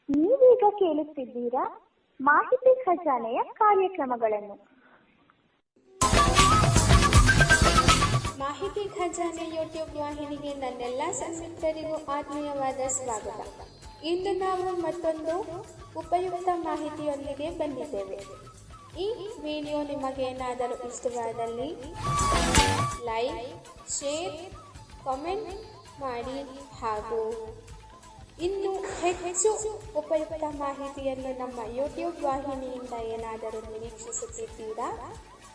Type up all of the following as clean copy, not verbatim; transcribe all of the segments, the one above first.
ನೀವೀಗ ಕೇಳುತ್ತಿದ್ದೀರಾ ಮಾಹಿತಿ ಖಜಾನೆಯ ಕಾರ್ಯಕ್ರಮಗಳನ್ನು. ಮಾಹಿತಿ ಖಜಾನೆ ಯೂಟ್ಯೂಬ್ ವಾಹಿನಿಗೆ ನನ್ನೆಲ್ಲ ಸಂಮಿತ್ರರಿಗೂ ಆತ್ಮೀಯವಾದ ಸ್ವಾಗತ. ಇಂದು ನಾವು ಮತ್ತೊಂದು ಉಪಯುಕ್ತ ಮಾಹಿತಿಯೊಂದಿಗೆ ಬಂದಿದ್ದೇವೆ. ಈ ವಿಡಿಯೋ ನಿಮಗೇನಾದರೂ ಇಷ್ಟವಾದಲ್ಲಿ ಲೈಕ್, ಶೇರ್, ಕಾಮೆಂಟ್ ಮಾಡಿ ಹಾಗೂ ಇನ್ನು ಹೆಚ್ಚು ಉಪಯುಕ್ತ ಮಾಹಿತಿಯನ್ನು ನಮ್ಮ ಯೂಟ್ಯೂಬ್ ವಾಹಿನಿಯಿಂದ ಏನಾದರೂ ನಿರೀಕ್ಷಿಸುತ್ತಿದ್ದೀರಾ?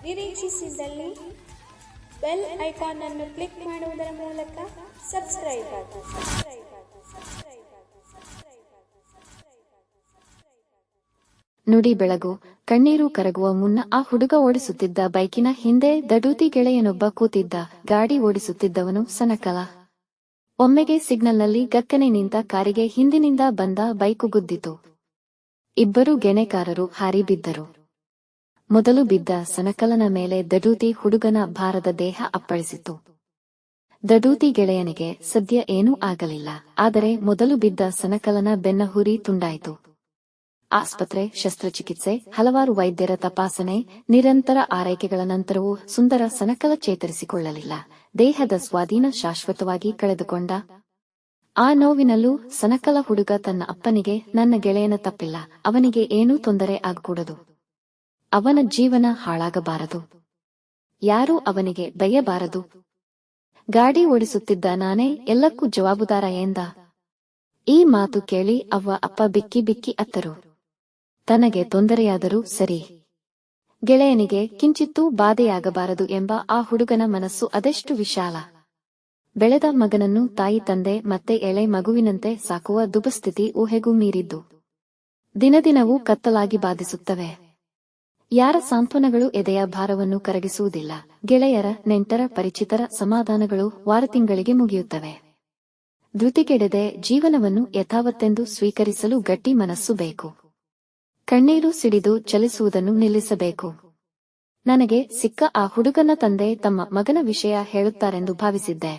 ನಿರೀಕ್ಷಿಸಿದಲ್ಲಿ ಬೆಲ್ ಐಕಾನ್ ಅನ್ನು ಕ್ಲಿಕ್ ಮಾಡುವುದರ ಮೂಲಕ ಸಬ್ಸ್ಕ್ರೈಬ್ ಆಗಿ. ನುಡಿ ಬೆಳಗು. ಕಣ್ಣೀರು ಕರಗುವ ಮುನ್ನ ಆ ಹುಡುಗ ಓಡಿಸುತ್ತಿದ್ದ ಬೈಕಿನ ಹಿಂದೆ ದಡೂತಿ ಗೆಳೆಯನೊಬ್ಬ ಕೂತಿದ್ದ. ಗಾಡಿ ಓಡಿಸುತ್ತಿದ್ದವನು ಸನಕಲ. ಒಮ್ಮೆಗೆ ಸಿಗ್ನಲ್ನಲ್ಲಿ ಗಕ್ಕನೆ ನಿಂತ ಕಾರಿಗೆ ಹಿಂದಿನಿಂದ ಬಂದ ಬೈಕು ಗುದ್ದಿತು. ಇಬ್ಬರು ಗೆಣೆಕಾರರು ಹಾರಿ ಬಿದ್ದರು. ಮೊದಲು ಬಿದ್ದ ಸನಕಲನ ಮೇಲೆ ದಡೂತಿ ಹುಡುಗನ ಭಾರದ ದೇಹ ಅಪ್ಪಳಿಸಿತು. ದಡೂತಿ ಗೆಳೆಯನಿಗೆ ಸದ್ಯ ಏನೂ ಆಗಲಿಲ್ಲ. ಆದರೆ ಮೊದಲು ಬಿದ್ದ ಸನಕಲನ ಬೆನ್ನ ಹುರಿ ತುಂಡಾಯಿತು. ಆಸ್ಪತ್ರೆ, ಶಸ್ತ್ರಚಿಕಿತ್ಸೆ, ಹಲವಾರು ವೈದ್ಯರ ತಪಾಸಣೆ, ನಿರಂತರ ಆರೈಕೆಗಳ ನಂತರವೂ ಸುಂದರ ಸನಕಲ ಚೇತರಿಸಿಕೊಳ್ಳಲಿಲ್ಲ. ದೇಹದ ಸ್ವಾಧೀನ ಶಾಶ್ವತವಾಗಿ ಕಳೆದುಕೊಂಡ. ಆ ನೋವಿನಲ್ಲೂ ಸನಕಲ ಹುಡುಗ ತನ್ನ ಅಪ್ಪನಿಗೆ, ನನ್ನ ಗೆಳೆಯನ ತಪ್ಪಿಲ್ಲ, ಅವನಿಗೆ ಏನೂ ತೊಂದರೆ ಆಗಕೂಡದು, ಅವನ ಜೀವನ ಹಾಳಾಗಬಾರದು, ಯಾರೂ ಅವನಿಗೆ ಬೈಯಬಾರದು, ಗಾಡಿ ಓಡಿಸುತ್ತಿದ್ದ ನಾನೇ ಎಲ್ಲಕ್ಕೂ ಜವಾಬುದಾರ ಎಂದ. ಈ ಮಾತು ಕೇಳಿ ಅವ್ವ ಅಪ್ಪ ಬಿಕ್ಕಿ ಬಿಕ್ಕಿ ಅತ್ತರು. ತನಗೆ ತೊಂದರೆಯಾದರೂ ಸರಿ, ಗೆಳೆಯನಿಗೆ ಕಿಂಚಿತ್ತೂ ಬಾಧೆಯಾಗಬಾರದು ಎಂಬ ಆ ಹುಡುಗನ ಮನಸ್ಸು ಅದೆಷ್ಟು ವಿಶಾಲ. ಬೆಳೆದ ಮಗನನ್ನು ತಾಯಿ ತಂದೆ ಮತ್ತೆ ಎಳೆ ಮಗುವಿನಂತೆ ಸಾಕುವ ದುಬಸ್ಥಿತಿ ಊಹೆಗೂ ಮೀರಿದ್ದು. ದಿನದಿನವೂ ಕತ್ತಲಾಗಿ ಬಾಧಿಸುತ್ತವೆ. ಯಾರ ಸಾಂತ್ವನಗಳು ಎದೆಯ ಭಾರವನ್ನು ಕರಗಿಸುವುದಿಲ್ಲ. ಗೆಳೆಯರ, ನೆಂಟರ, ಪರಿಚಿತರ ಸಮಾಧಾನಗಳು ವಾರತಿಂಗಳಿಗೆ ಮುಗಿಯುತ್ತವೆ. ಧೃತಿಗೆಡದೆ ಜೀವನವನ್ನು ಯಥಾವತ್ತೆಂದು ಸ್ವೀಕರಿಸಲು ಗಟ್ಟಿ ಮನಸ್ಸು ಬೇಕು. ಕಣ್ಣೀರು ಸಿಡಿದು ಚಲಿಸುವುದನ್ನು ನಿಲ್ಲಿಸಬೇಕು. ನನಗೆ ಸಿಕ್ಕ ಆ ಹುಡುಗನ ತಂದೆ ತಮ್ಮ ಮಗನ ವಿಷಯ ಹೇಳುತ್ತಾರೆಂದು ಭಾವಿಸಿದ್ದೆ.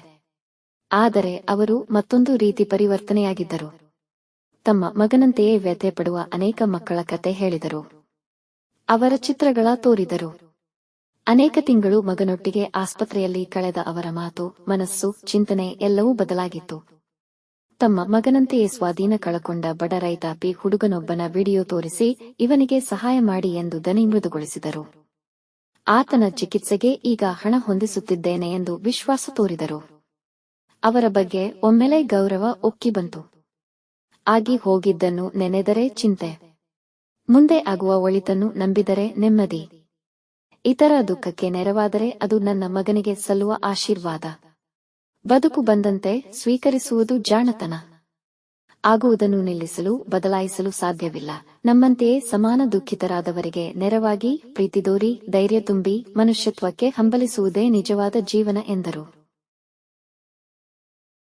ಆದರೆ ಅವರು ಮತ್ತೊಂದು ರೀತಿ ಪರಿವರ್ತನೆಯಾಗಿದ್ದರು. ತಮ್ಮ ಮಗನಂತೆಯೇ ವ್ಯಥೆ ಪಡುವ ಅನೇಕ ಮಕ್ಕಳ ಕತೆ ಹೇಳಿದರು. ಅವರ ಚಿತ್ರಗಳ ತೋರಿದರು. ಅನೇಕ ತಿಂಗಳು ಮಗನೊಟ್ಟಿಗೆ ಆಸ್ಪತ್ರೆಯಲ್ಲಿ ಕಳೆದ ಅವರ ಮಾತು, ಮನಸ್ಸು, ಚಿಂತನೆ ಎಲ್ಲವೂ ಬದಲಾಗಿತ್ತು. ತಮ್ಮ ಮಗನಂತೆಯೇ ಸ್ವಾಧೀನ ಕಳಕೊಂಡ ಬಡ ರೈತಾಪಿ ಹುಡುಗನೊಬ್ಬನ ವಿಡಿಯೋ ತೋರಿಸಿ ಇವನಿಗೆ ಸಹಾಯ ಮಾಡಿ ಎಂದು ದನಿ ಮೃದುಗೊಳಿಸಿದರು. ಆತನ ಚಿಕಿತ್ಸೆಗೆ ಈಗ ಹಣ ಹೊಂದಿಸುತ್ತಿದ್ದೇನೆ ಎಂದು ವಿಶ್ವಾಸ ತೋರಿದರು. ಅವರ ಬಗ್ಗೆ ಒಮ್ಮೆಲೆ ಗೌರವ ಉಕ್ಕಿ ಬಂತು. ಆಗಿ ಹೋಗಿದ್ದನ್ನು ನೆನೆದರೆ ಚಿಂತೆ, ಮುಂದೆ ಆಗುವ ಒಳಿತನ್ನು ನಂಬಿದರೆ ನೆಮ್ಮದಿ, ಇತರ ದುಃಖಕ್ಕೆ ನೆರವಾದರೆ ಅದು ನನ್ನ ಮಗನಿಗೆ ಸಲ್ಲುವ ಆಶೀರ್ವಾದ. ಬದುಕು ಬಂದಂತೆ ಸ್ವೀಕರಿಸುವುದು ಜಾಣತನ. ಆಗುವುದನ್ನು ನಿಲ್ಲಿಸಲು, ಬದಲಾಯಿಸಲು ಸಾಧ್ಯವಿಲ್ಲ. ನಮ್ಮಂತೆಯೇ ಸಮಾನ ದುಃಖಿತರಾದವರಿಗೆ ನೆರವಾಗಿ, ಪ್ರೀತಿ ತೋರಿ, ಧೈರ್ಯ ತುಂಬಿ, ಮನುಷ್ಯತ್ವಕ್ಕೆ ಹಂಬಲಿಸುವುದೇ ನಿಜವಾದ ಜೀವನ ಎಂದರು.